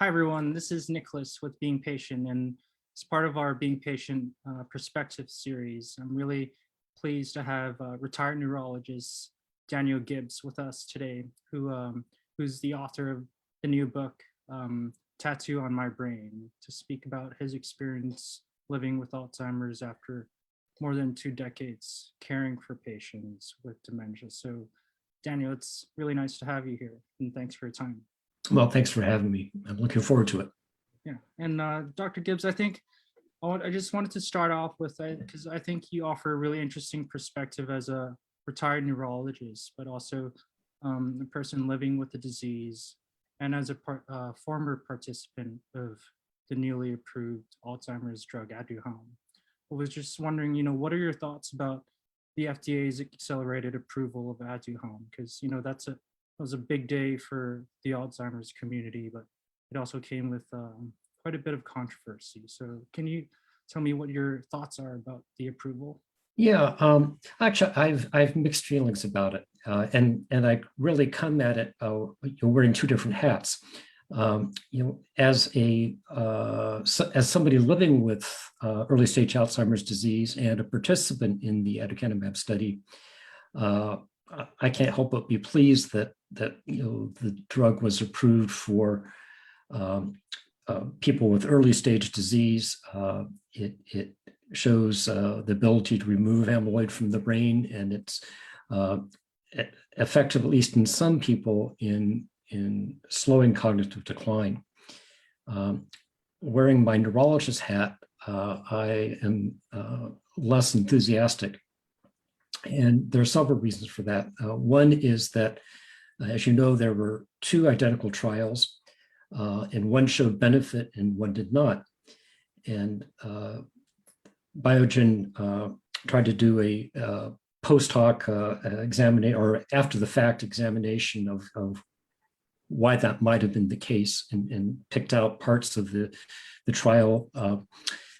Hi, everyone. This is Nicholas with Being Patient, and as part of our Being Patient Perspective series, I'm really pleased to have retired neurologist Daniel Gibbs with us today, who's the author of the new book, Tattoo on My Brain, to speak about his experience living with Alzheimer's after more than 2 decades caring for patients with dementia. So, Daniel, it's really nice to have you here, and thanks for your time. Well, thanks for having me. I'm looking forward to it. Yeah, and Dr. Gibbs, I think I just wanted to start off with, because I think you offer a really interesting perspective as a retired neurologist, but also a person living with the disease, and as a former participant of the newly approved Alzheimer's drug Aduhelm. I was just wondering, what are your thoughts about the FDA's accelerated approval of Aduhelm? Because that was a big day for the Alzheimer's community, but it also came with quite a bit of controversy. So can you tell me what your thoughts are about the approval? Yeah, actually, I've mixed feelings about it, and I really come at it wearing 2 different hats. As somebody living with early stage Alzheimer's disease and a participant in the aducanumab study, I can't help but be pleased that the drug was approved for people with early stage disease. It shows the ability to remove amyloid from the brain, and it's effective, at least in some people, in slowing cognitive decline. Wearing my neurologist hat, I am less enthusiastic. And there are several reasons for that. One is that, as you know, there were 2 identical trials, and one showed benefit and one did not. And Biogen tried to do a post hoc examination, or after the fact examination of why that might have been the case, and picked out parts of the trial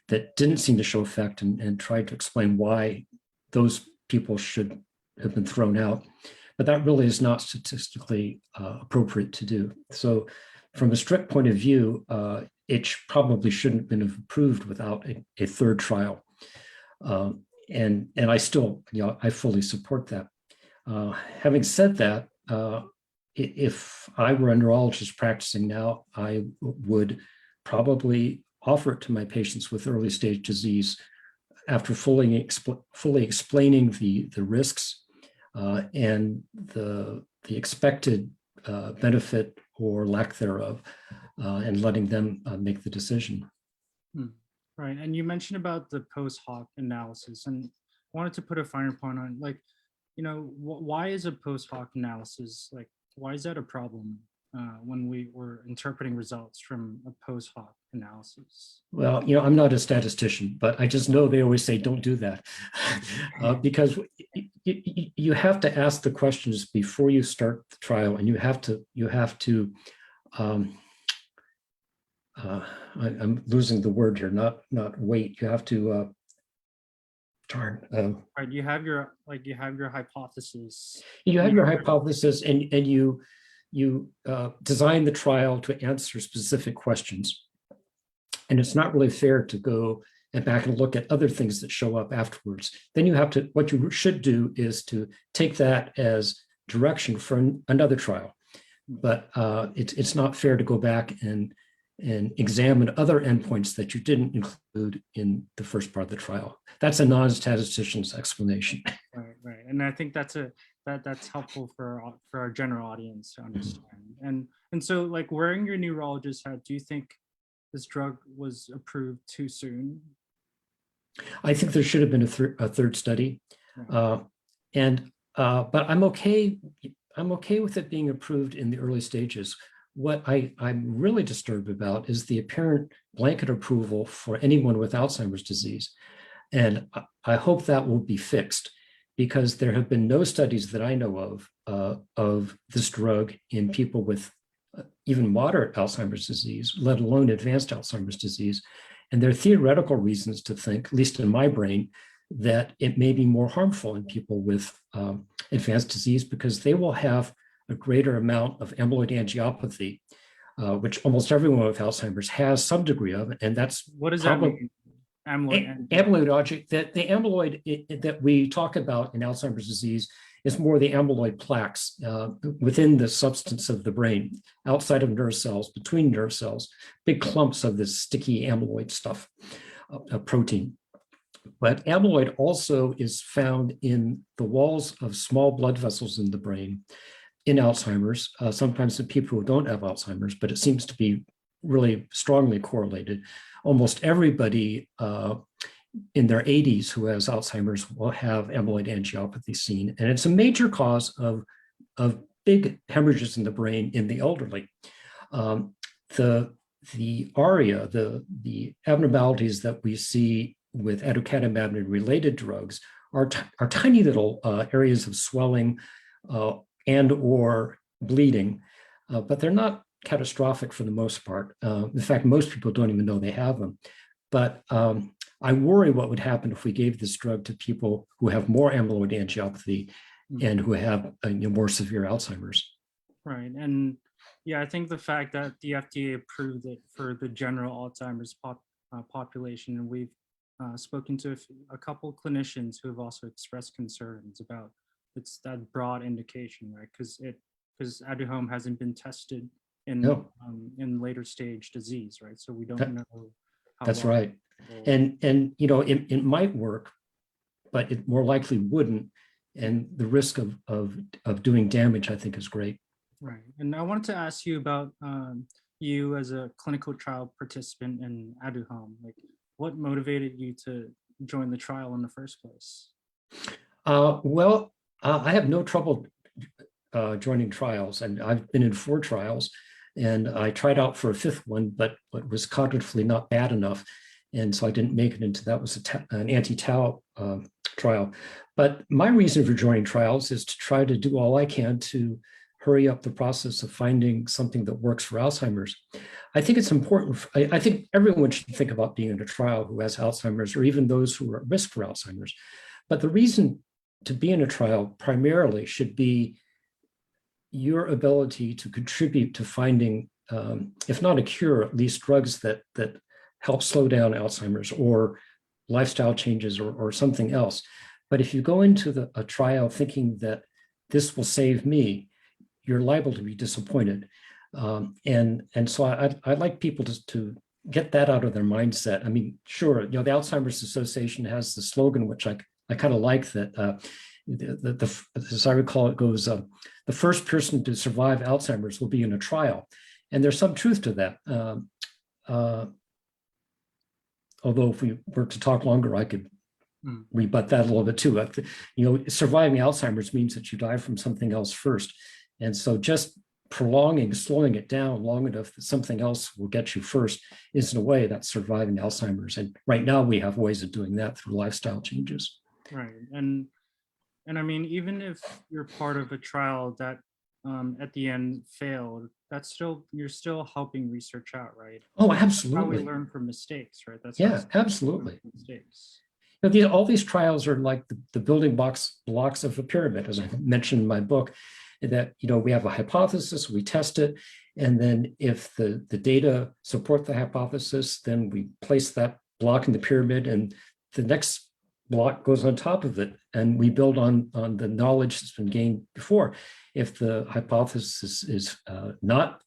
that didn't seem to show effect, and tried to explain why those people should have been thrown out. But that really is not statistically appropriate to do. So from a strict point of view, it probably shouldn't have been approved without a 3rd trial. And I still, I fully support that. Having said that, if I were a neurologist practicing now, I would probably offer it to my patients with early stage disease after fully explaining the risks and the expected benefit or lack thereof, and letting them make the decision. Right, and you mentioned about the post hoc analysis, and wanted to put a finer point on, why is a post hoc analysis, why is that a problem when we were interpreting results from a post hoc analysis? Well, I'm not a statistician, but I just know they always say don't do that, because you have to ask the questions before you start the trial, and you have to. I'm losing the word here. Not wait. You have to. Right, you have your hypothesis. You have your hypothesis, and you design the trial to answer specific questions. And it's not really fair to go and back and look at other things that show up afterwards. Then what you should do is to take that as direction for another trial. But it's not fair to go back and examine other endpoints that you didn't include in the first part of the trial. That's a non-statistician's explanation. Right. And I think that's helpful for our general audience to understand. And so, wearing your neurologist hat, do you think this drug was approved too soon? I think there should have been a 3rd study, but I'm okay. I'm okay with it being approved in the early stages. What I'm really disturbed about is the apparent blanket approval for anyone with Alzheimer's disease, and I hope that will be fixed, because there have been no studies that I know of this drug in people with even moderate Alzheimer's disease, let alone advanced Alzheimer's disease. And there are theoretical reasons to think, at least in my brain, that it may be more harmful in people with advanced disease, because they will have a greater amount of amyloid angiopathy which almost everyone with Alzheimer's has some degree of, and that's What does that mean? Amyloid. amyloid. That the amyloid that we talk about in Alzheimer's disease is more the amyloid plaques within the substance of the brain, outside of nerve cells, between nerve cells, big clumps of this sticky amyloid stuff, a protein. But amyloid also is found in the walls of small blood vessels in the brain in Alzheimer's, sometimes in people who don't have Alzheimer's, but it seems to be really strongly correlated. Almost everybody in their 80s who has Alzheimer's will have amyloid angiopathy seen. And it's a major cause of big hemorrhages in the brain in the elderly. The ARIA, the abnormalities that we see with aducanumab and related drugs are tiny little areas of swelling and or bleeding, but they're not catastrophic for the most part. In fact, most people don't even know they have them. But I worry what would happen if we gave this drug to people who have more amyloid angiopathy and who have more severe Alzheimer's. Right. And yeah, I think the fact that the FDA approved it for the general Alzheimer's population, and we've spoken to a couple of clinicians who have also expressed concerns about it's that broad indication, right? Because Aduhelm hasn't been tested in later stage disease, right? So we don't know how. That's right. And it might work, but it more likely wouldn't. And the risk of doing damage, I think, is great. Right. And I wanted to ask you about you as a clinical trial participant in Aduhelm. Like, what motivated you to join the trial in the first place? I have no trouble joining trials, and I've been in 4 trials, and I tried out for a 5th one, but it was cognitively not bad enough, and so I didn't make it into that. Was an anti-tau trial. But my reason for joining trials is to try to do all I can to hurry up the process of finding something that works for Alzheimer's. I think it's important. I think everyone should think about being in a trial who has Alzheimer's, or even those who are at risk for Alzheimer's. But the reason to be in a trial primarily should be your ability to contribute to finding, if not a cure, at least drugs that help slow down Alzheimer's, or lifestyle changes, or something else. But if you go into a trial thinking that this will save me, you're liable to be disappointed. And so I'd like people to get that out of their mindset. I mean, sure, the Alzheimer's Association has the slogan, which I kind of like, that as I recall, it goes, the first person to survive Alzheimer's will be in a trial. And there's some truth to that. Although if we were to talk longer, I could rebut that a little bit too. Surviving Alzheimer's means that you die from something else first. And so just slowing it down long enough that something else will get you first is, in a way, that's surviving Alzheimer's. And right now we have ways of doing that through lifestyle changes. Right. And I mean, even if you're part of a trial that at the end failed, you're still helping research out, right? Oh, absolutely. How we learn from mistakes, right? That's absolutely. Mistakes. All these trials are like the building blocks of a pyramid, as I mentioned in my book. That we have a hypothesis, we test it, and then if the data support the hypothesis, then we place that block in the pyramid, and the next block goes on top of it, and we build on the knowledge that's been gained before. If the hypothesis is not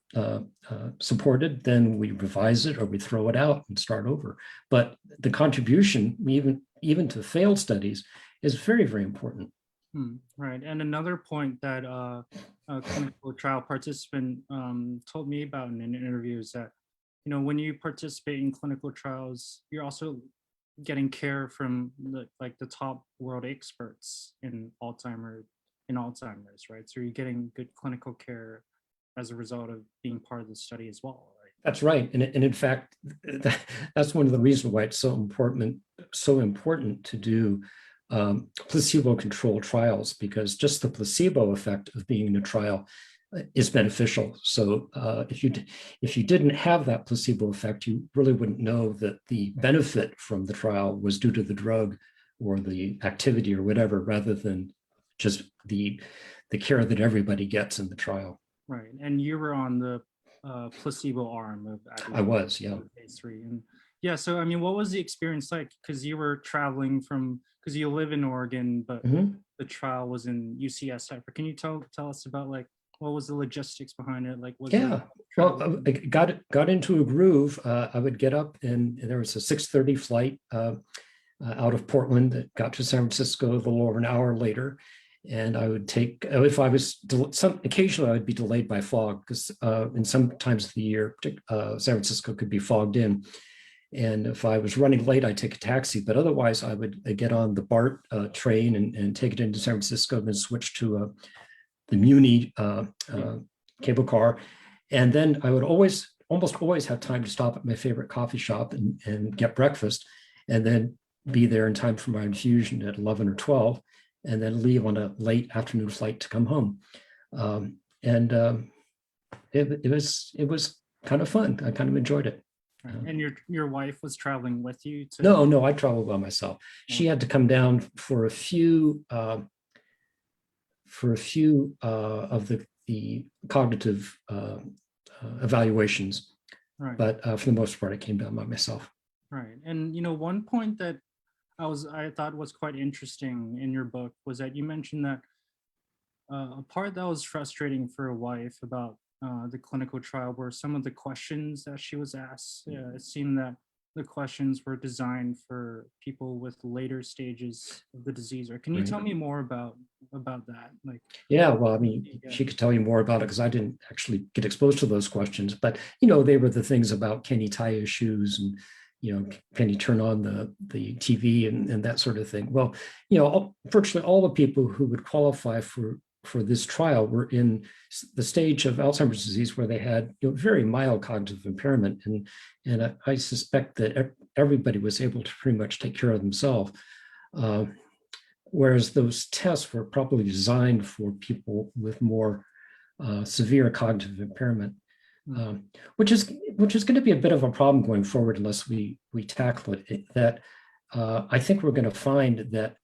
supported, then we revise it or we throw it out and start over. But the contribution, even to failed studies, is very, very important. Right. And another point that a clinical trial participant told me about in an interview is that, when you participate in clinical trials, you're also getting care from the top world experts in Alzheimer's, right? So you're getting good clinical care as a result of being part of the study as well, right? That's right. And in fact, that's one of the reasons why it's so important to do placebo-controlled trials, because just the placebo effect of being in a trial is beneficial. So if you didn't have that placebo effect, you really wouldn't know that the benefit from the trial was due to the drug or the activity or whatever, rather than just the care that everybody gets in the trial. Right. And you were on the placebo arm of I was, yeah. phase 3. And yeah, so I mean, what was the experience like? Because you were traveling because you live in Oregon, but Mhm. the trial was in UCSF. Can you tell us about like what was the logistics behind it? Like, was Yeah. it Well, traveling? I got into a groove. I would get up, and there was a 6:30 flight out of Portland that got to San Francisco a little over an hour later. And I would take, if I was, occasionally I would be delayed by fog, because in some times of the year, San Francisco could be fogged in. And if I was running late, I'd take a taxi. But otherwise, I would get on the BART train and take it into San Francisco, and then switch to the Muni cable car. And then I would almost always have time to stop at my favorite coffee shop and get breakfast, and then be there in time for my infusion at 11 or 12, and then leave on a late afternoon flight to come home. It was kind of fun. I kind of enjoyed it. Right. And your wife was traveling with you to? No, I traveled by myself. She had to come down for a few of the cognitive evaluations, Right. but for the most part, I came down by myself. Right. And one point that I thought was quite interesting in your book was that you mentioned that a part that was frustrating for a wife about the clinical trial were some of the questions that she was asked. It seemed that the questions were designed for people with later stages of the disease. Or can you tell me more about that? Like, yeah, well, I mean, she could tell you more about it, because I didn't actually get exposed to those questions. But they were the things about, can you tie his shoes, and can you turn on the TV and that sort of thing. Well, virtually all the people who would qualify for this trial were in the stage of Alzheimer's disease where they had very mild cognitive impairment, and I suspect that everybody was able to pretty much take care of themselves. Whereas those tests were probably designed for people with more severe cognitive impairment, which is going to be a bit of a problem going forward unless we tackle it. That I think we're going to find that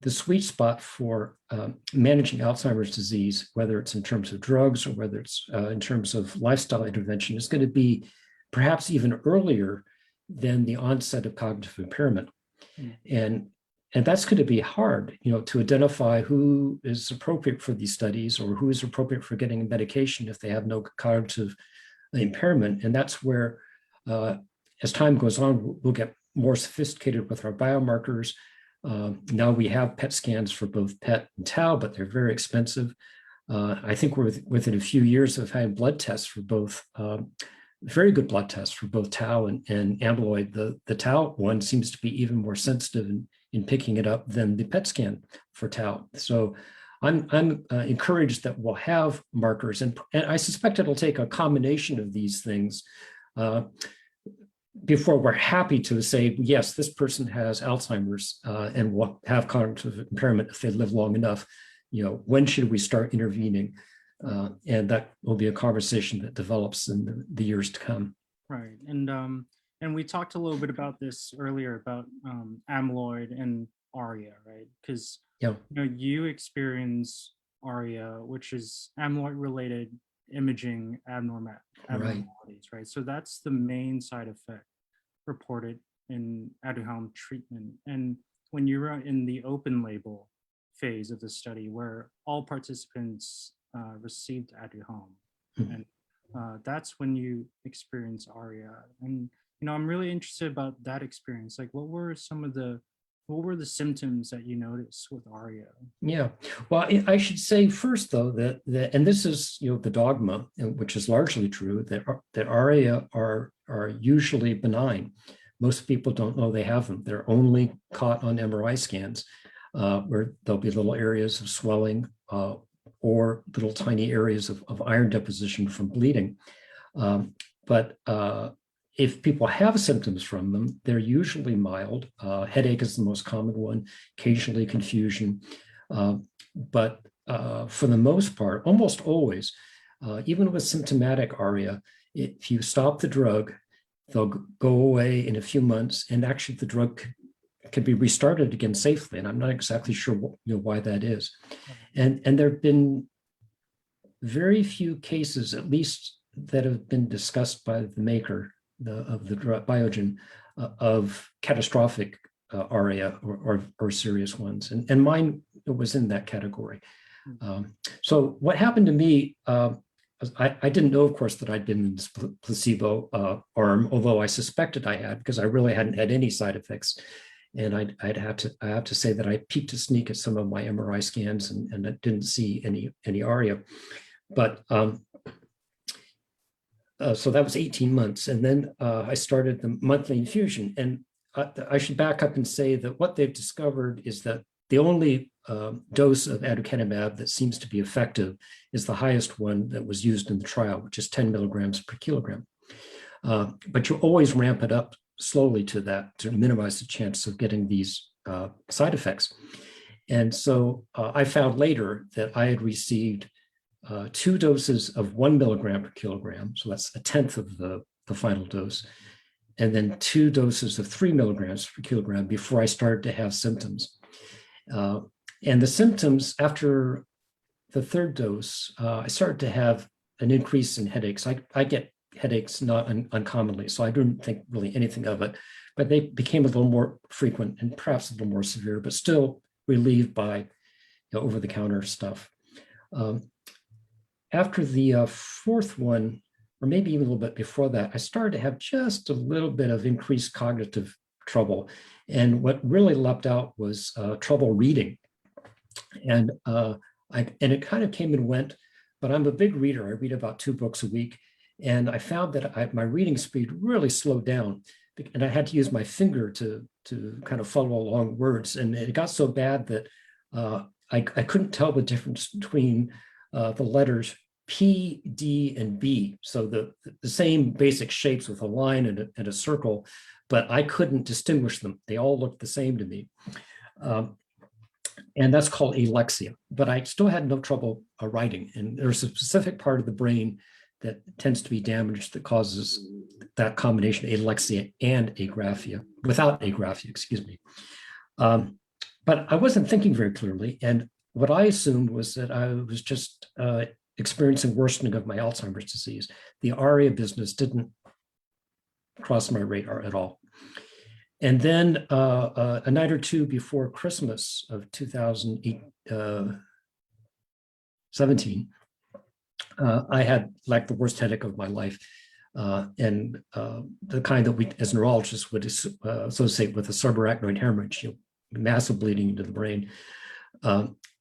the sweet spot for managing Alzheimer's disease, whether it's in terms of drugs or whether it's in terms of lifestyle intervention, is going to be perhaps even earlier than the onset of cognitive impairment. And that's going to be hard, to identify who is appropriate for these studies, or who is appropriate for getting medication if they have no cognitive impairment. And that's where, as time goes on, we'll get more sophisticated with our biomarkers. Now we have PET scans for both PET and tau, but they're very expensive. I think we're within a few years of having blood tests for both, very good blood tests for both tau and amyloid. The tau one seems to be even more sensitive in picking it up than the PET scan for tau. So I'm encouraged that we'll have markers, and I suspect it'll take a combination of these things before we're happy to say, yes, this person has Alzheimer's and will have cognitive impairment if they live long enough. When should we start intervening? And that will be a conversation that develops in the years to come. Right. And we talked a little bit about this earlier about amyloid and ARIA, right? Because you experience ARIA, which is amyloid-related imaging abnormalities, right? So that's the main side effect reported in Aduhelm treatment. And when you were in the open label phase of the study, where all participants received Aduhelm, and that's when you experience ARIA. And I'm really interested about that experience. Like, what were the symptoms that you noticed with ARIA? Yeah, well, I should say first, though, that and this is the dogma, which is largely true, that ARIA are usually benign. Most people don't know they have them. They're only caught on MRI scans, where there'll be little areas of swelling or little tiny areas of iron deposition from bleeding. But if people have symptoms from them, they're usually mild. Headache is the most common one, occasionally confusion. But for the most part, almost always, even with symptomatic ARIA, if you stop the drug, they'll go away in a few months, and actually the drug could be restarted again safely. And I'm not exactly sure why that is. And there have been very few cases, at least that have been discussed by the maker of the drug Biogen of catastrophic ARIA or serious ones, and mine was in that category. So what happened to me? I didn't know, of course, that I'd been in this placebo arm, although I suspected I had because I really hadn't had any side effects. And I have to say that I peeked a sneak at some of my MRI scans and I didn't see any ARIA. But so that was 18 months. And then I started the monthly infusion. And I should back up and say that what they've discovered is that the only dose of aducanumab that seems to be effective is the highest one that was used in the trial, which is 10 milligrams per kilogram. But you always ramp it up slowly to that to minimize the chance of getting these side effects. And so I found later that I had received 2 doses of 1 milligram per kilogram. So that's a tenth of the final dose. And then 2 doses of 3 milligrams per kilogram before I started to have symptoms. And the symptoms after the 3rd dose, I started to have an increase in headaches. I get headaches not uncommonly, so I didn't think really anything of it, but they became a little more frequent and perhaps a little more severe, but still relieved by over-the-counter stuff. After the 4th one, or maybe even a little bit before that, I started to have just a little bit of increased cognitive trouble. And what really leapt out was trouble reading. And it kind of came and went, but I'm a big reader. I read about 2 books a week. And I found that my reading speed really slowed down. And I had to use my finger to kind of follow along words. And it got so bad that I couldn't tell the difference between the letters P, D, and B. So the same basic shapes with a line and a circle, but I couldn't distinguish them. They all looked the same to me. And that's called alexia. But I still had no trouble writing. And there's a specific part of the brain that tends to be damaged that causes that combination, alexia and agraphia, without agraphia, excuse me. But I wasn't thinking very clearly. And what I assumed was that I was just experiencing worsening of my Alzheimer's disease. The ARIA business didn't cross my radar at all. And then a night or 2 before Christmas of 2017, I had like the worst headache of my life. And the kind that we as neurologists would associate with a subarachnoid hemorrhage, massive bleeding into the brain.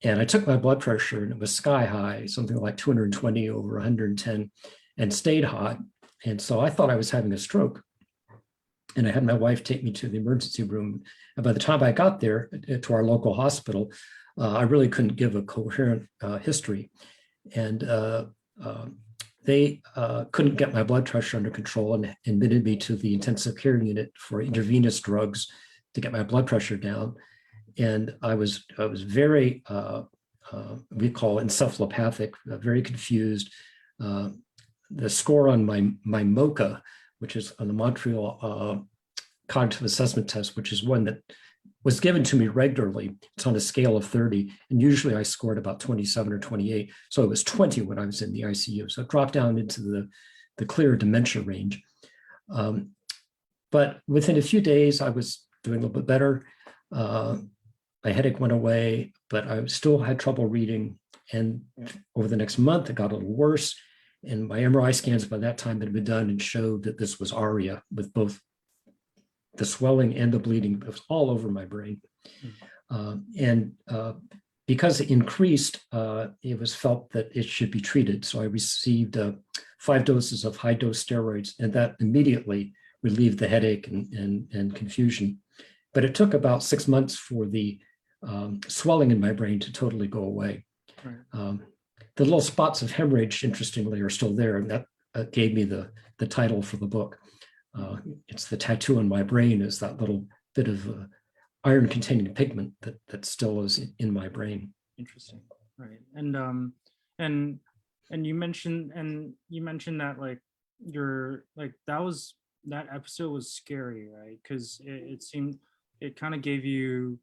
And I took my blood pressure and it was sky high, something like 220 over 110, and stayed hot. And so I thought I was having a stroke. And I had my wife take me to the emergency room. And by the time I got there to our local hospital, I really couldn't give a coherent history. And they couldn't get my blood pressure under control and admitted me to the intensive care unit for intravenous drugs to get my blood pressure down. And I was very, we call encephalopathic, very confused. The score on my MOCA, which is on the Montreal Cognitive Assessment Test, which is one that was given to me regularly. It's on a scale of 30, and usually I scored about 27 or 28. So it was 20 when I was in the ICU. So it dropped down into the clear dementia range. But within a few days, I was doing a little bit better. My headache went away, but I still had trouble reading. And over the next month, it got a little worse. And my MRI scans by that time had been done and showed that this was ARIA with both the swelling and the bleeding. It was all over my brain. And because it increased, it was felt that it should be treated. So I received 5 doses of high-dose steroids, and that immediately relieved the headache and confusion. But it took about 6 months for the swelling in my brain to totally go away. Right. The little spots of hemorrhage, interestingly, are still there, and that gave me the title for the book. It's the tattoo on my brain is that little bit of iron-containing pigment that still is in my brain. Interesting, right? And you mentioned that like that episode was scary, right? Because it seemed it kind of gave you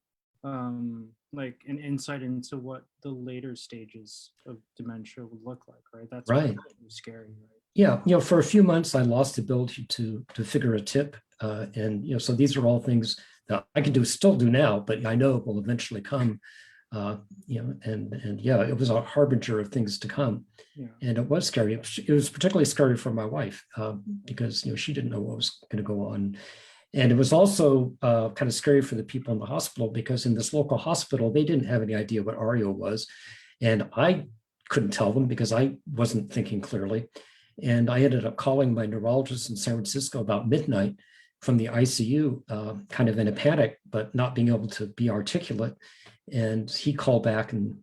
like an insight into what the later stages of dementia would look like, right? That's right. Scary, right? Yeah, for a few months, I lost the ability to figure a tip, and so these are all things that I can still do now, but I know will eventually come. And yeah, it was a harbinger of things to come, and it was scary. It was particularly scary for my wife because she didn't know what was going to go on, and it was also kind of scary for the people in the hospital because in this local hospital they didn't have any idea what ARIA was, and I couldn't tell them because I wasn't thinking clearly. And I ended up calling my neurologist in San Francisco about midnight from the ICU, kind of in a panic, but not being able to be articulate. And he called back and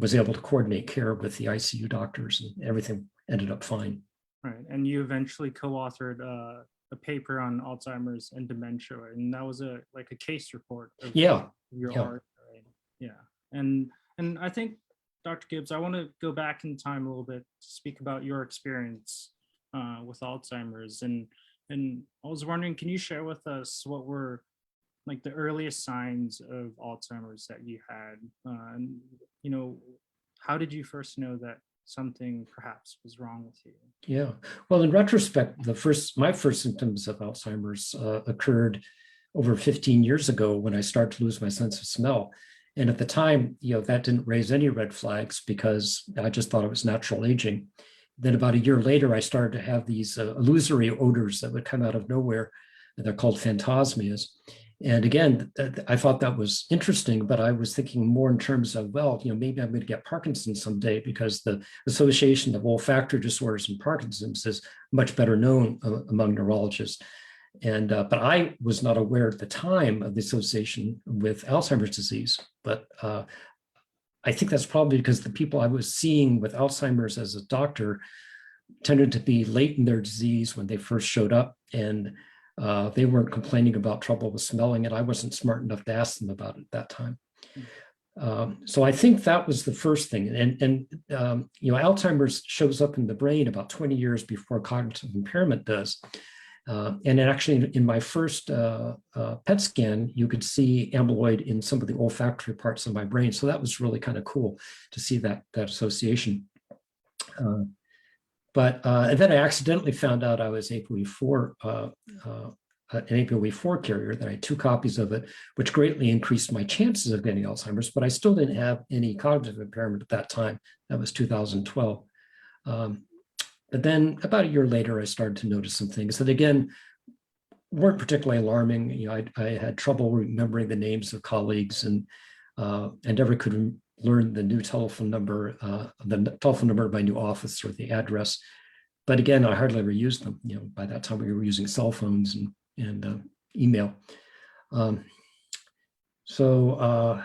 was able to coordinate care with the ICU doctors, and everything ended up fine. Right. And you eventually co-authored a paper on Alzheimer's and dementia, and that was a case report of your art, right? Yeah. And I think, Dr. Gibbs, I want to go back in time a little bit to speak about your experience with Alzheimer's. And I was wondering, can you share with us what were like the earliest signs of Alzheimer's that you had? And, how did you first know that something perhaps was wrong with you? Yeah. Well, in retrospect, my first symptoms of Alzheimer's occurred over 15 years ago when I started to lose my sense of smell. And at the time, that didn't raise any red flags because I just thought it was natural aging. Then about a year later, I started to have these illusory odors that would come out of nowhere. They're called phantasmias. And again, I thought that was interesting, but I was thinking more in terms of, well, maybe I'm going to get Parkinson's someday because the association of olfactory disorders and Parkinson's is much better known among neurologists. And but I was not aware at the time of the association with Alzheimer's disease. But I think that's probably because the people I was seeing with Alzheimer's as a doctor tended to be late in their disease when they first showed up, and they weren't complaining about trouble with smelling, and I wasn't smart enough to ask them about it at that time. So I think that was the first thing. And Alzheimer's shows up in the brain about 20 years before cognitive impairment does. And actually, in my first PET scan, you could see amyloid in some of the olfactory parts of my brain. So that was really kind of cool to see that association. But then I accidentally found out I was APOE4, an APOE4 carrier, that I had 2 copies of it, which greatly increased my chances of getting Alzheimer's, but I still didn't have any cognitive impairment at that time. That was 2012. But then about a year later, I started to notice some things that, again, weren't particularly alarming. I had trouble remembering the names of colleagues, and I never could learn the new telephone number, of my new office or the address. But again, I hardly ever used them. By that time, we were using cell phones and email. So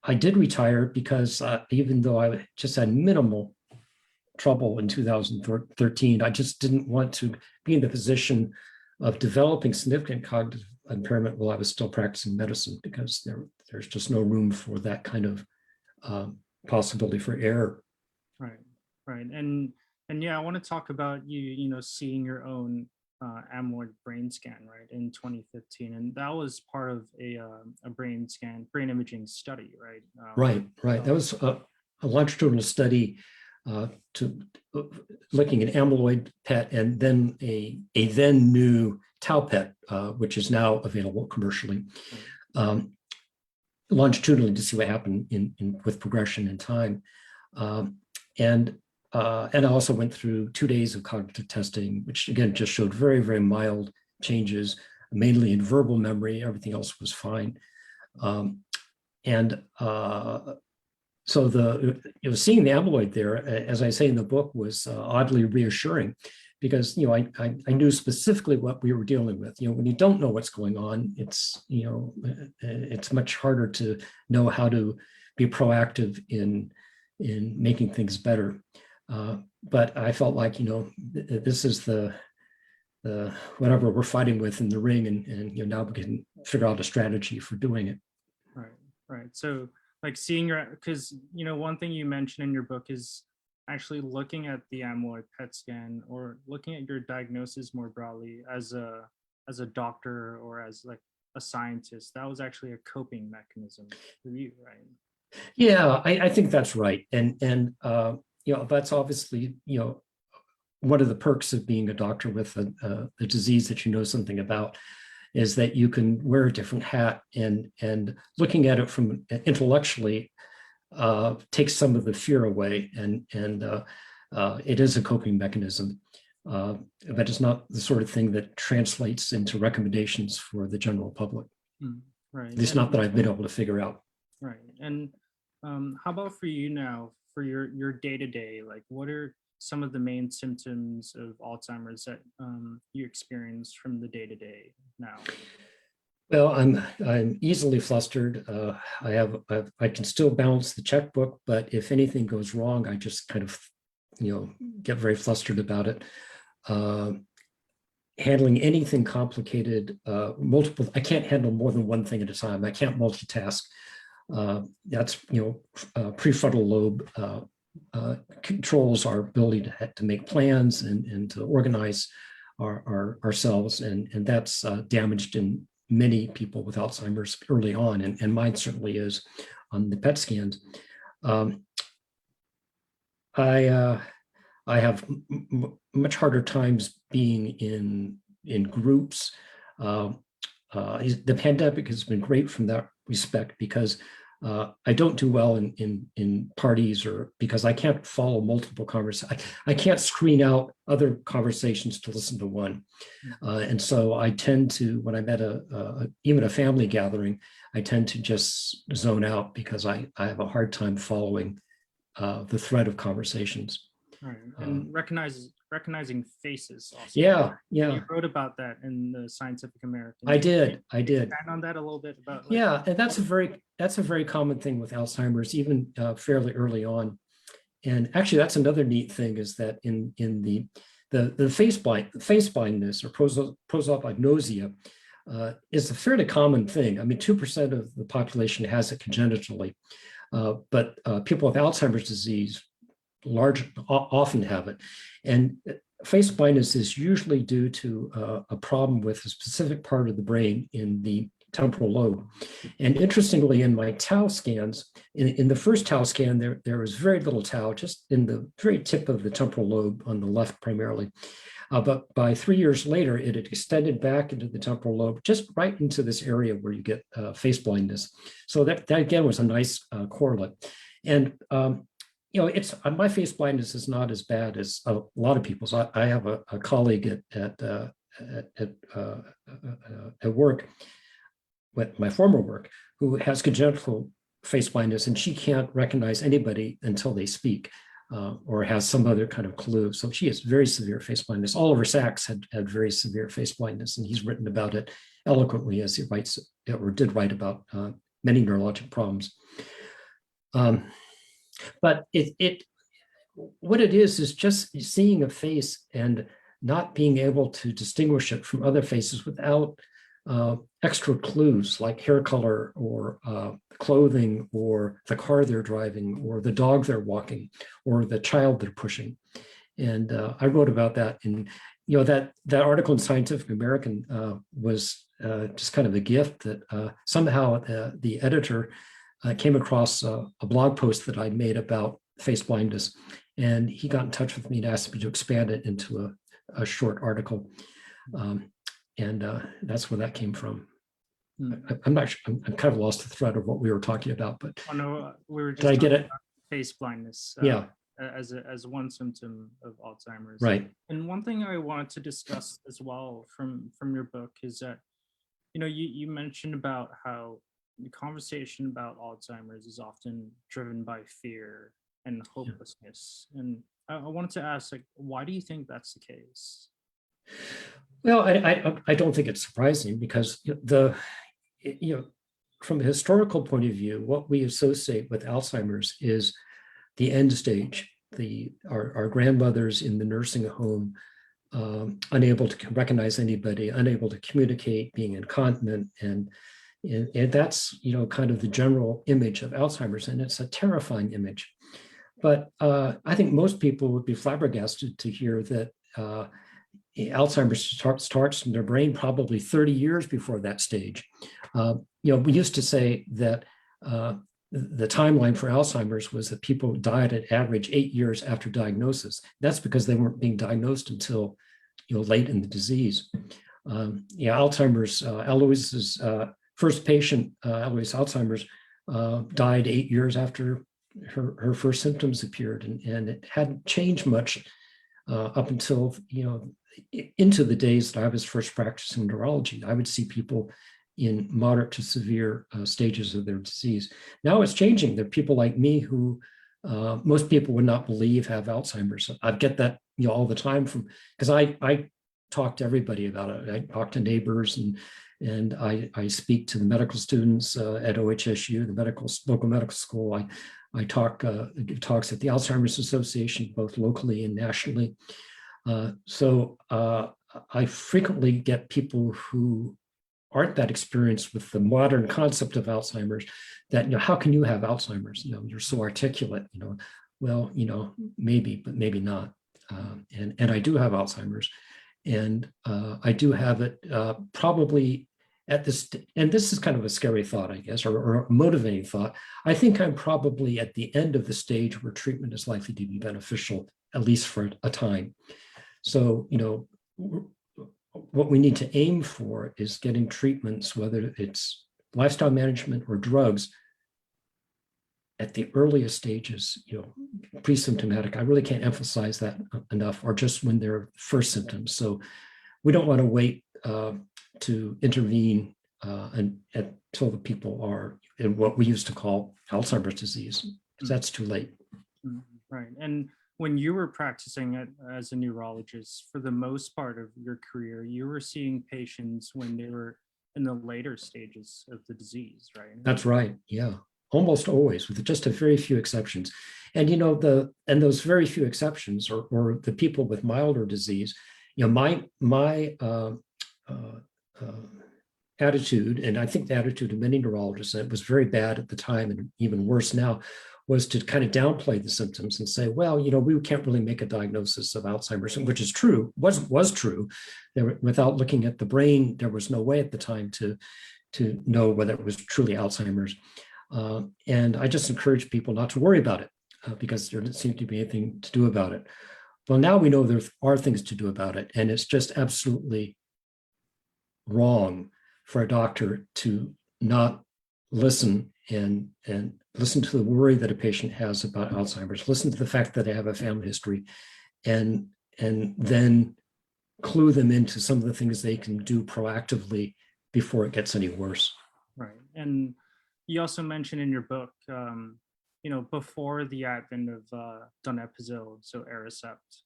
I did retire because even though I just had minimal trouble in 2013, I just didn't want to be in the position of developing significant cognitive impairment while I was still practicing medicine, because there's just no room for that kind of possibility for error. Right. And yeah, I want to talk about you seeing your own amyloid brain scan, right, in 2015, and that was part of a brain imaging study, right? Right. That was a longitudinal study looking at amyloid PET, and then a then new tau PET, which is now available commercially, longitudinally, to see what happened with progression in time. And I also went through 2 days of cognitive testing, which again just showed very, very mild changes, mainly in verbal memory. Everything else was fine. So seeing the amyloid there, as I say in the book, was oddly reassuring, because I knew specifically what we were dealing with. When you don't know what's going on, it's much harder to know how to be proactive in making things better. But I felt like this is the whatever we're fighting with in the ring, and now we can figure out a strategy for doing it. Right. So, like, seeing because one thing you mentioned in your book is actually looking at the amyloid PET scan, or looking at your diagnosis more broadly as a doctor or as like a scientist. That was actually a coping mechanism for you, right? Yeah, I think that's right, and that's obviously one of the perks of being a doctor with a disease that you know something about is that you can wear a different hat, and looking at it from intellectually takes some of the fear away, and it is a coping mechanism, but it's not the sort of thing that translates into recommendations for the general public. Right. At least not that I've been able to figure out. Right. And how about for you now, for your day-to-day, like what are some of the main symptoms of Alzheimer's that you experience from the day-to-day now? Well, I'm easily flustered. I can still balance the checkbook, but if anything goes wrong, I just kind of, get very flustered about it. Handling anything complicated, I can't handle more than one thing at a time. I can't multitask. That's, prefrontal lobe controls our ability to make plans and to organize ourselves, and that's damaged in many people with Alzheimer's early on, and mine certainly is on the PET scans. I have much harder times being in groups. The pandemic has been great from that respect, because I don't do well in parties, or because I can't follow multiple conversations. I can't screen out other conversations to listen to one. And so I tend to, when I'm at even a family gathering, I tend to just zone out, because I have a hard time following the thread of conversations. Right. And recognizing faces also. Yeah. You wrote about that in the Scientific American. I did. Expand on that a little bit about. Yeah, and that's a very common thing with Alzheimer's, even fairly early on. And actually, that's another neat thing, is that in the face blindness or prosopagnosia is a fairly common thing. I mean, 2% of the population has it congenitally, but people with Alzheimer's disease often have it. And face blindness is usually due to a problem with a specific part of the brain in the temporal lobe. And interestingly, in my tau scans, in the first tau scan, there was very little tau, just in the very tip of the temporal lobe on the left primarily. But by 3 years later, it had extended back into the temporal lobe, just right into this area where you get face blindness. So that again was a nice correlate. And it's my face blindness is not as bad as a lot of people's. I have a colleague at work, with my former work, who has congenital face blindness, and she can't recognize anybody until they speak, or has some other kind of clue. So she has very severe face blindness. Oliver Sacks had very severe face blindness, and he's written about it eloquently, as he writes or did write about many neurologic problems. But what it is just seeing a face and not being able to distinguish it from other faces without extra clues like hair color or clothing or the car they're driving or the dog they're walking or the child they're pushing. And I wrote about that in, that article in Scientific American was just kind of a gift that somehow the editor came across a blog post that I made about face blindness, and he got in touch with me and asked me to expand it into a short article. And that's where that came from. I'm not sure, I'm kind of lost the thread of what we were talking about, but we were just did I get it? Face blindness. Yeah. As one symptom of Alzheimer's. Right. And one thing I wanted to discuss as well from your book is that, you mentioned about how the conversation about Alzheimer's is often driven by fear and hopelessness. And I wanted to ask, why do you think that's the case? Well, I don't think it's surprising, because from a historical point of view, what we associate with Alzheimer's is the end stage, our grandmothers in the nursing home, unable to recognize anybody, unable to communicate, being incontinent, and that's kind of the general image of Alzheimer's, and it's a terrifying image. But I think most people would be flabbergasted to hear that Alzheimer's starts in their brain probably 30 years before that stage. We used to say that the timeline for Alzheimer's was that people died at average 8 years after diagnosis. That's because they weren't being diagnosed until late in the disease. Alzheimer's, Eloise's first patient, Eloise Alzheimer's, died 8 years after her first symptoms appeared, and it hadn't changed much up until into the days that I was first practicing neurology. I would see people in moderate to severe stages of their disease. Now it's changing. There are people like me who most people would not believe have Alzheimer's. I get that all the time because I talk to everybody about it. I talk to neighbors and I speak to the medical students at OHSU, the local medical school. I give talks at the Alzheimer's Association, both locally and nationally. So I frequently get people who aren't that experienced with the modern concept of Alzheimer's that, how can you have Alzheimer's? You're so articulate, well, maybe, but maybe not. And I do have Alzheimer's, and I do have it probably at this, and this is kind of a scary thought, I guess, or a motivating thought. I think I'm probably at the end of the stage where treatment is likely to be beneficial, at least for a time. So, what we need to aim for is getting treatments, whether it's lifestyle management or drugs, at the earliest stages, pre-symptomatic. I really can't emphasize that enough, or just when there are first symptoms. So we don't want to wait to intervene until the people are in what we used to call Alzheimer's disease, because that's too late. Right. And when you were practicing as a neurologist, for the most part of your career, you were seeing patients when they were in the later stages of the disease, right? That's right. Yeah. Almost always, with just a very few exceptions. And those very few exceptions, or the people with milder disease, my attitude, and I think the attitude of many neurologists, and it was very bad at the time and even worse now, was to kind of downplay the symptoms and say, well, we can't really make a diagnosis of Alzheimer's, which is true, was true. Without looking at the brain, there was no way at the time to know whether it was truly Alzheimer's. And I just encourage people not to worry about it because there doesn't seem to be anything to do about it. Well, now we know there are things to do about it, and it's just absolutely wrong for a doctor to not listen and listen to the worry that a patient has about Alzheimer's, listen to the fact that they have a family history, and then clue them into some of the things they can do proactively before it gets any worse. Right. And you also mentioned in your book, before the advent of donepezil, so Aricept,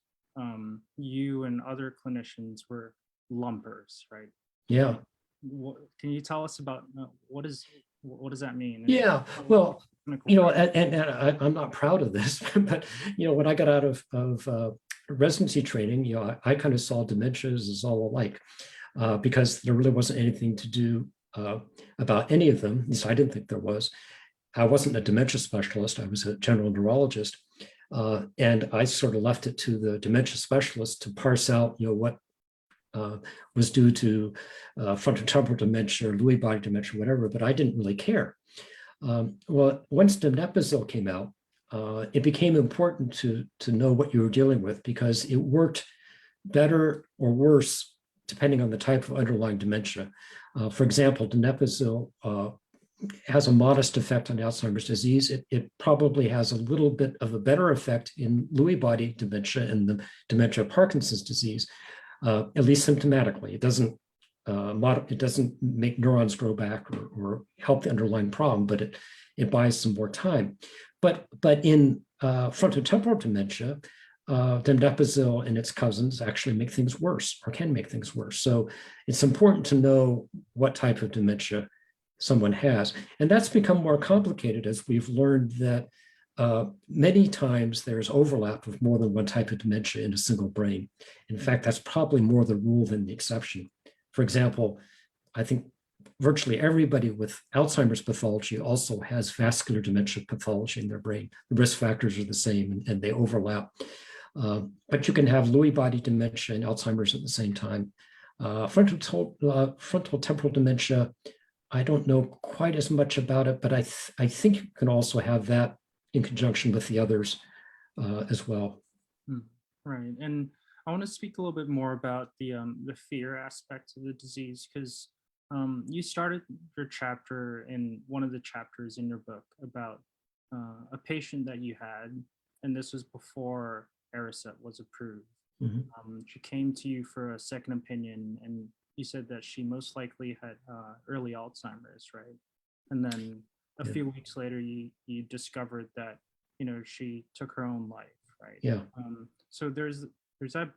you and other clinicians were lumpers, right? Yeah. Can you tell us about what does that mean? Yeah, well, and I'm not proud of this, but when I got out of residency training, I kind of saw dementias as all alike because there really wasn't anything to do about any of them. At least I didn't think there was. I wasn't a dementia specialist. I was a general neurologist, and I sort of left it to the dementia specialist to parse out, what was due to frontotemporal dementia or Lewy body dementia, whatever, but I didn't really care. Well, once donepezil came out, it became important to know what you were dealing with because it worked better or worse depending on the type of underlying dementia. For example, donepezil has a modest effect on Alzheimer's disease. It probably has a little bit of a better effect in Lewy body dementia and the dementia of Parkinson's disease. At least symptomatically. It doesn't make neurons grow back or help the underlying problem, but it buys some more time. But in frontotemporal dementia, donepezil and its cousins actually make things worse or can make things worse. So it's important to know what type of dementia someone has. And that's become more complicated as we've learned that many times there's overlap with more than one type of dementia in a single brain. In fact, that's probably more the rule than the exception. For example, I think virtually everybody with Alzheimer's pathology also has vascular dementia pathology in their brain. The risk factors are the same and they overlap. But you can have Lewy body dementia and Alzheimer's at the same time. Frontal temporal dementia I don't know quite as much about it, but I think you can also have that in conjunction with the others as well. Right. And I want to speak a little bit more about the fear aspect of the disease, because you started your chapter in one of the chapters in your book about a patient that you had, and this was before Aricept was approved. She came to you for a second opinion, and you said that she most likely had early Alzheimer's, right? And then a Yeah. few weeks later, you discovered that, you know, she took her own life, right? Yeah. So there's a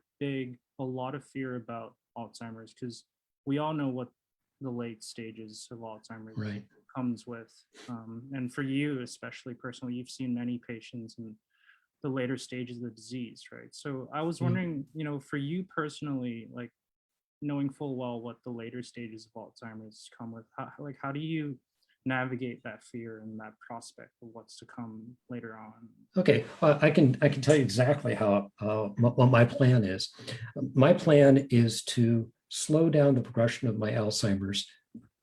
lot of fear about Alzheimer's, because we all know what the late stages of Alzheimer's Right. comes with. And for you, especially personally, you've seen many patients in the later stages of the disease, right? So I was wondering, you know, for you personally, like knowing full well what the later stages of Alzheimer's come with, how do you navigate that fear and that prospect of what's to come later on? Okay, I can tell you exactly how what my plan is. My plan is to slow down the progression of my Alzheimer's,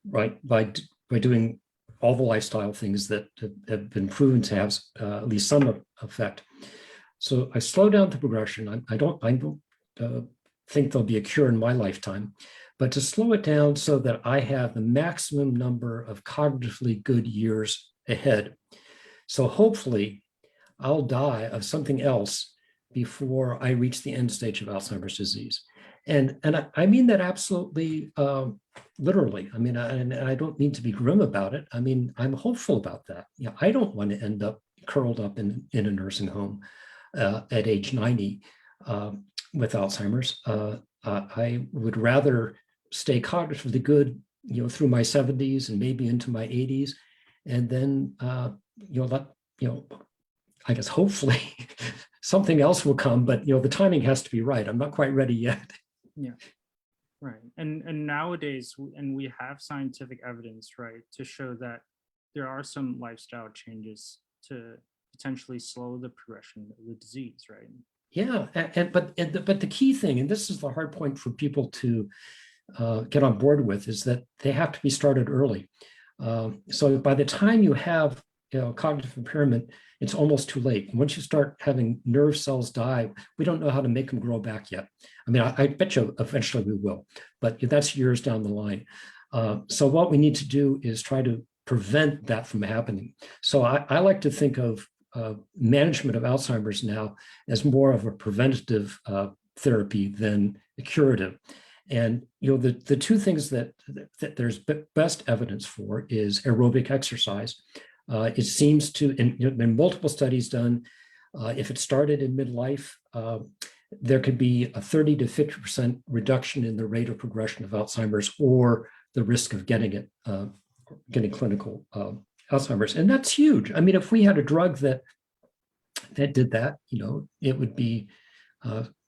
right, by doing all the lifestyle things that have been proven to have at least some effect. So I slow down the progression. I don't think there'll be a cure in my lifetime, but to slow it down so that I have the maximum number of cognitively good years ahead. So hopefully I'll die of something else before I reach the end stage of Alzheimer's disease. And I mean that absolutely literally. I mean, and I don't mean to be grim about it. I mean, I'm hopeful about that. Yeah, I don't want to end up curled up in a nursing home at age 90 with Alzheimer's. I would rather stay cognitively good, you know, through my 70s and maybe into my 80s, and then I guess hopefully something else will come, but you know, the timing has to be right. I'm not quite ready yet. Yeah, right. And nowadays, and we have scientific evidence, right, to show that there are some lifestyle changes to potentially slow the progression of the disease, right? Yeah, but the key thing, and this is the hard point for people to get on board with, is that they have to be started early. So by the time you have, you know, cognitive impairment, it's almost too late. And once you start having nerve cells die, we don't know how to make them grow back yet. I mean, I bet you eventually we will, but that's years down the line. So what we need to do is try to prevent that from happening. So I like to think of management of Alzheimer's now as more of a preventative therapy than a curative. And you know, the two things that there's best evidence for is aerobic exercise. It seems to, in multiple studies done, if it started in midlife, there could be a 30 to 50% reduction in the rate of progression of Alzheimer's or the risk of getting clinical Alzheimer's. And that's huge. I mean, if we had a drug that did that, you know, it would be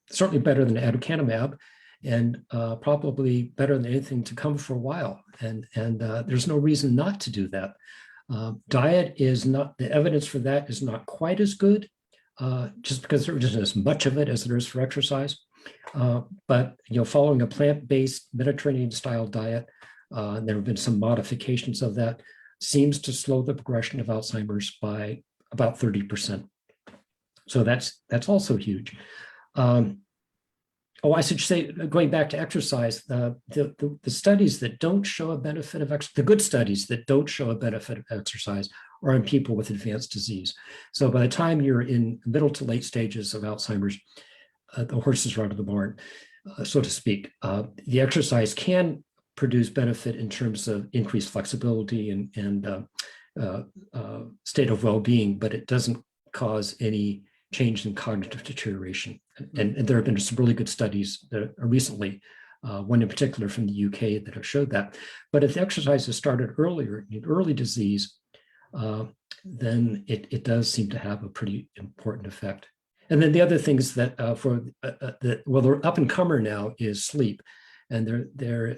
certainly better than aducanumab, and probably better than anything to come for a while. And there's no reason not to do that. Diet is not, the evidence for that is not quite as good, just because there isn't as much of it as there is for exercise. But you know, following a plant-based Mediterranean-style diet, there have been some modifications of that, seems to slow the progression of Alzheimer's by about 30%. So that's also huge. I should say, going back to exercise, the studies that don't show a benefit of exercise, the good studies that don't show a benefit of exercise are in people with advanced disease. So by the time you're in middle to late stages of Alzheimer's, the horses are out of the barn, so to speak. The exercise can produce benefit in terms of increased flexibility and state of well-being, but it doesn't cause any change in cognitive deterioration. And there have been some really good studies that recently, one in particular from the UK, that have showed that. But if the exercise is started earlier in early disease, then it does seem to have a pretty important effect. And then the other things that the up and comer now is sleep. And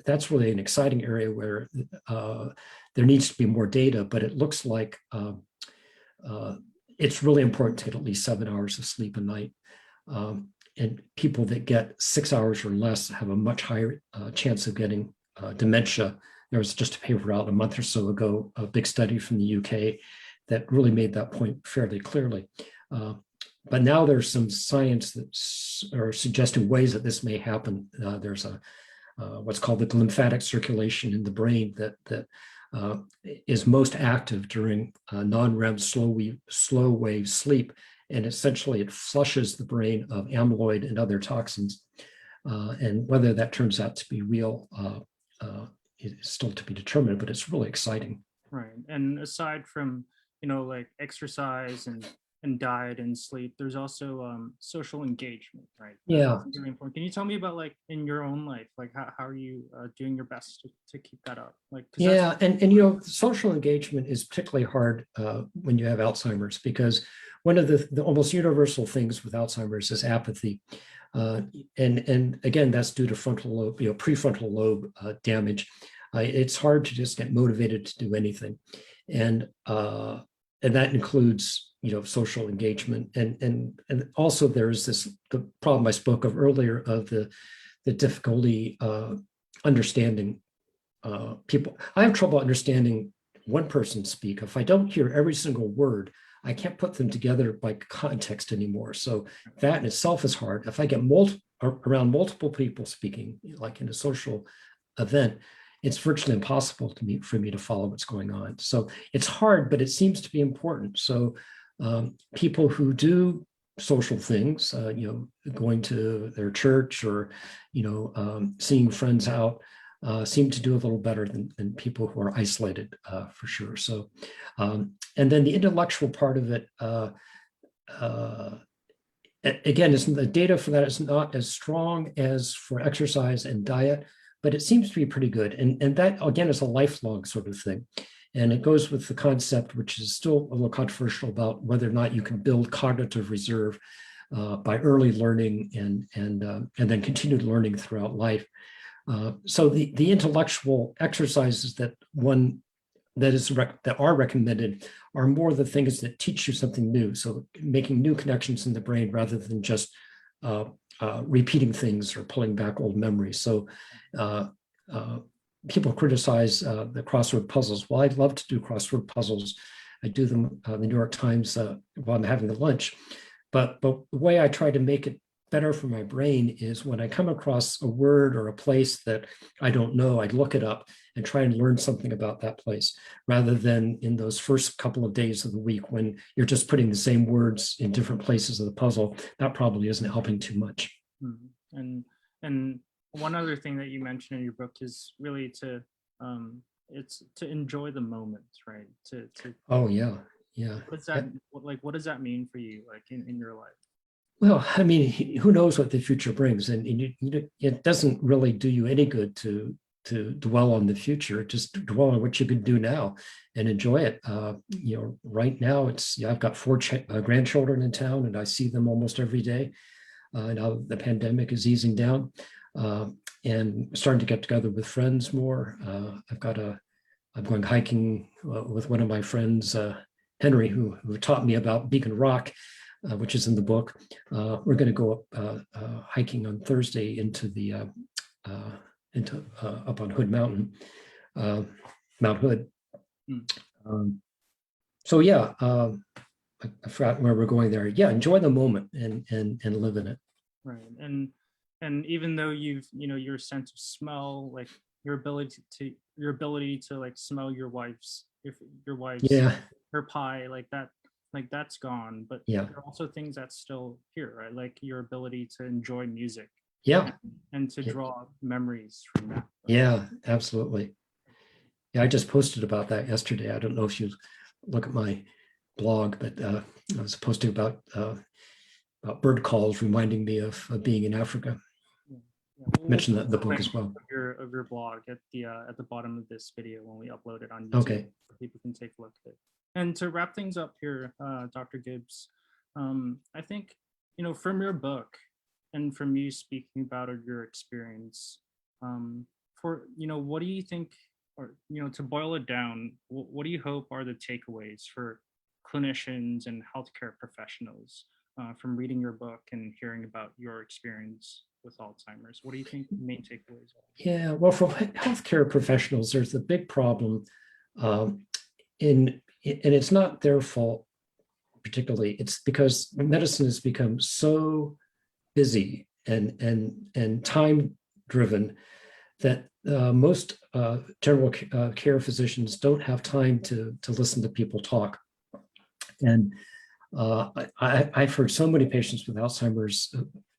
that's really an exciting area where there needs to be more data, but it looks like it's really important to get at least 7 hours of sleep a night. And people that get 6 hours or less have a much higher chance of getting dementia There was just a paper out a month or so ago, a big study from the UK that really made that point fairly clearly. But now there's some science that are suggesting ways that this may happen. There's what's called the lymphatic circulation in the brain that is most active during non-REM slow wave sleep. And essentially it flushes the brain of amyloid and other toxins. And whether that turns out to be real is still to be determined, but it's really exciting. Right. And aside from, like exercise and diet and sleep, there's also social engagement, right? Yeah. That's really important. Can you tell me about, like, in your own life, like how are you doing your best to keep that up? Like, yeah, and social engagement is particularly hard when you have Alzheimer's, because one of the almost universal things with Alzheimer's is apathy. And again, that's due to frontal lobe, prefrontal lobe damage. It's hard to just get motivated to do anything. And that includes, social engagement. And also there's the problem I spoke of earlier of the difficulty understanding people. I have trouble understanding one person speak. If I don't hear every single word, I can't put them together by context anymore. So that in itself is hard. If I get around multiple people speaking, like in a social event, it's virtually impossible for me to follow what's going on. So it's hard, but it seems to be important. So people who do social things, going to their church or, seeing friends out, seem to do a little better than people who are isolated, for sure. So, and then the intellectual part of it, again, the data for that is not as strong as for exercise and diet, but it seems to be pretty good. And that, again, is a lifelong sort of thing. And it goes with the concept, which is still a little controversial, about whether or not you can build cognitive reserve by early learning and then continued learning throughout life. So the intellectual exercises that are recommended are more the things that teach you something new. So making new connections in the brain rather than just repeating things or pulling back old memories. So people criticize the crossword puzzles. Well, I'd love to do crossword puzzles. I do them the New York Times while I'm having the lunch. But the way I try to make it better for my brain is when I come across a word or a place that I don't know, I'd look it up and try and learn something about that place, rather than in those first couple of days of the week when you're just putting the same words in different places of the puzzle. That probably isn't helping too much. And one other thing that you mentioned in your book is really it's to enjoy the moment, right? Oh yeah. What does that mean for you, like in your life? Well, I mean, who knows what the future brings, and it doesn't really do you any good to dwell on the future. Just dwell on what you can do now and enjoy it. Right now I've got 4 grandchildren in town, and I see them almost every day. Now the pandemic is easing down, and starting to get together with friends more. I'm going hiking with one of my friends, Henry, who taught me about Beacon Rock, which is in the book. We're going to go up hiking on Thursday into up on Hood Mountain, Mount Hood. So yeah, I forgot where we're going there. Yeah, enjoy the moment and live in it. Right, and even though your sense of smell, like your ability to like smell your wife's her pie, like that. Like that's gone, but yeah, there are also things that's still here, right? Like your ability to enjoy music, yeah, and to draw memories from that. Right? Yeah, absolutely. Yeah, I just posted about that yesterday. I don't know if you look at my blog, but I was posting about bird calls reminding me of being in Africa. Yeah. We'll mention that in the book as well. Of your blog at the bottom of this video when we upload it on YouTube, okay, so people can take a look at it. And to wrap things up here, Dr. Gibbs, I think, from your book and from you speaking about your experience, what do you think, or, to boil it down, what do you hope are the takeaways for clinicians and healthcare professionals from reading your book and hearing about your experience with Alzheimer's? What do you think the main takeaways are? Yeah, well, for healthcare professionals, there's a big problem and it's not their fault particularly. It's because medicine has become so busy and time driven that most general care physicians don't have time to listen to people talk. And I've heard so many patients with Alzheimer's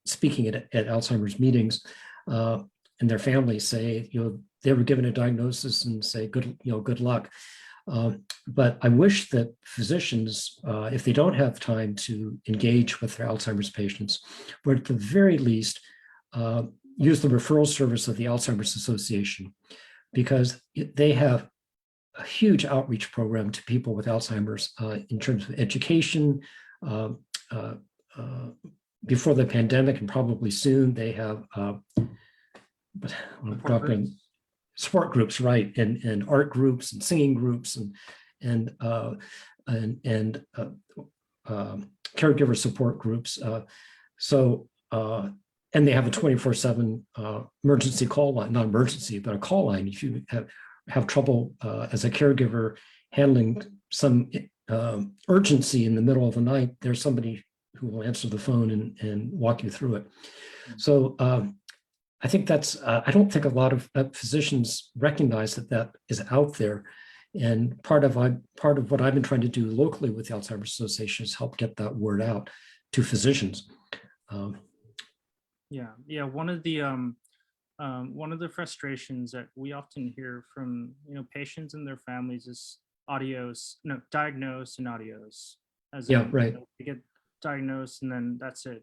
speaking at Alzheimer's meetings, and their families say, they were given a diagnosis and say, good luck. But I wish that physicians, if they don't have time to engage with their Alzheimer's patients, would at the very least use the referral service of the Alzheimer's Association, because they have a huge outreach program to people with Alzheimer's in terms of education. Before the pandemic, and probably soon, they have support groups, right, and art groups and singing groups and caregiver support groups. And they have a 24/7 emergency call line, not emergency, but a call line. If you have trouble as a caregiver handling some urgency in the middle of the night, there's somebody who will answer the phone and walk you through it. So I think that's, I don't think a lot of physicians recognize that is out there. And part of what I've been trying to do locally with the Alzheimer's Association is help get that word out to physicians. Yeah. One of the frustrations that we often hear from patients and their families is diagnose and adios. Right. They get diagnosed and then that's it.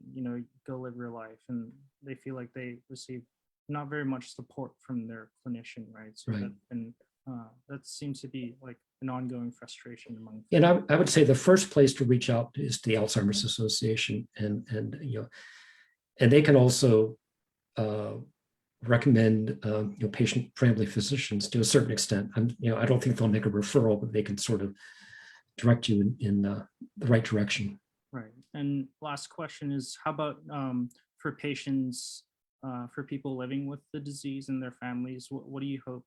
Go live your life, and they feel like they receive not very much support from their clinician, right? So right. That seems to be like an ongoing frustration among. And I would say the first place to reach out is the Alzheimer's Association, and they can also recommend patient-friendly physicians to a certain extent. I don't think they'll make a referral, but they can sort of direct you in the right direction. Right. And last question is, how about for patients, for people living with the disease and their families? What do you hope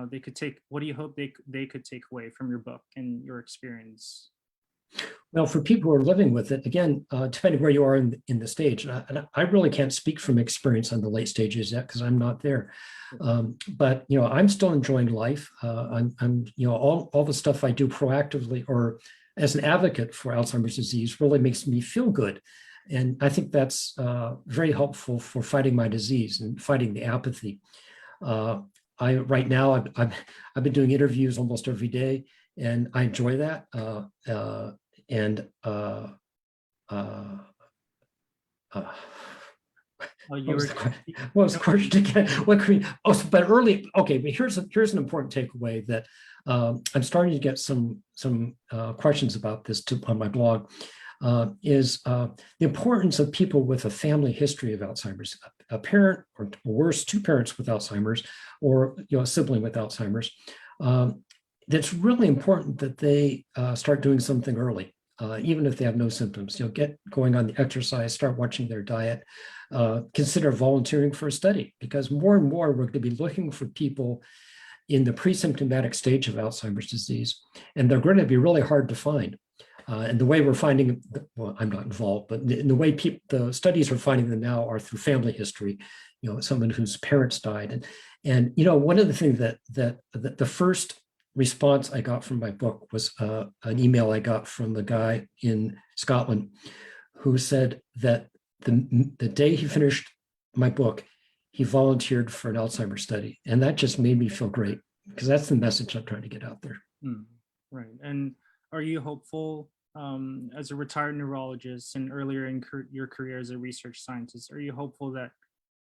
they could take? What do you hope they could take away from your book and your experience? Well, for people who are living with it, again, depending where you are in the stage, and I really can't speak from experience on the late stages yet because I'm not there. But I'm still enjoying life. I'm all the stuff I do proactively or as an advocate for Alzheimer's disease really makes me feel good, and I think that's very helpful for fighting my disease and fighting the apathy. Right now I've been doing interviews almost every day, and I enjoy that. What was the question again? What can we? Oh, but early. Okay, but here's an important takeaway that I'm starting to get some questions about this on my blog. Is the importance of people with a family history of Alzheimer's, a parent or worse, two parents with Alzheimer's, or a sibling with Alzheimer's. That's really important that they start doing something early, even if they have no symptoms. Get going on the exercise, start watching their diet, consider volunteering for a study, because more and more we're going to be looking for people in the pre-symptomatic stage of Alzheimer's disease, and they're going to be really hard to find. And the way we're finding, well, I'm not involved, but in the way the studies are finding them now are through family history, someone whose parents died. And one of the things that the first response I got from my book was an email I got from a guy in Scotland who said that the day he finished my book, he volunteered for an Alzheimer's study. And that just made me feel great, because that's the message I'm trying to get out there. Right. And are you hopeful as a retired neurologist and earlier in your career as a research scientist, are you hopeful that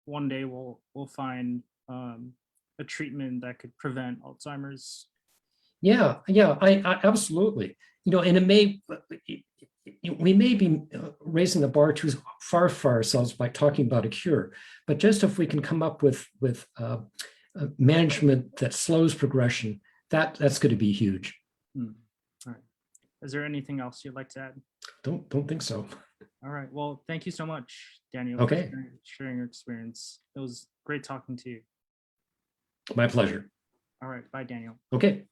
one day we'll find a treatment that could prevent Alzheimer's? Yeah, I absolutely. And we may be raising the bar too far for ourselves by talking about a cure, but just if we can come up with management that slows progression, that's going to be huge. All right. Is there anything else you'd like to add? Don't think so. All right. Well, thank you so much, Daniel, Okay. for sharing your experience. It was great talking to you. My pleasure. All right. Bye, Daniel. Okay.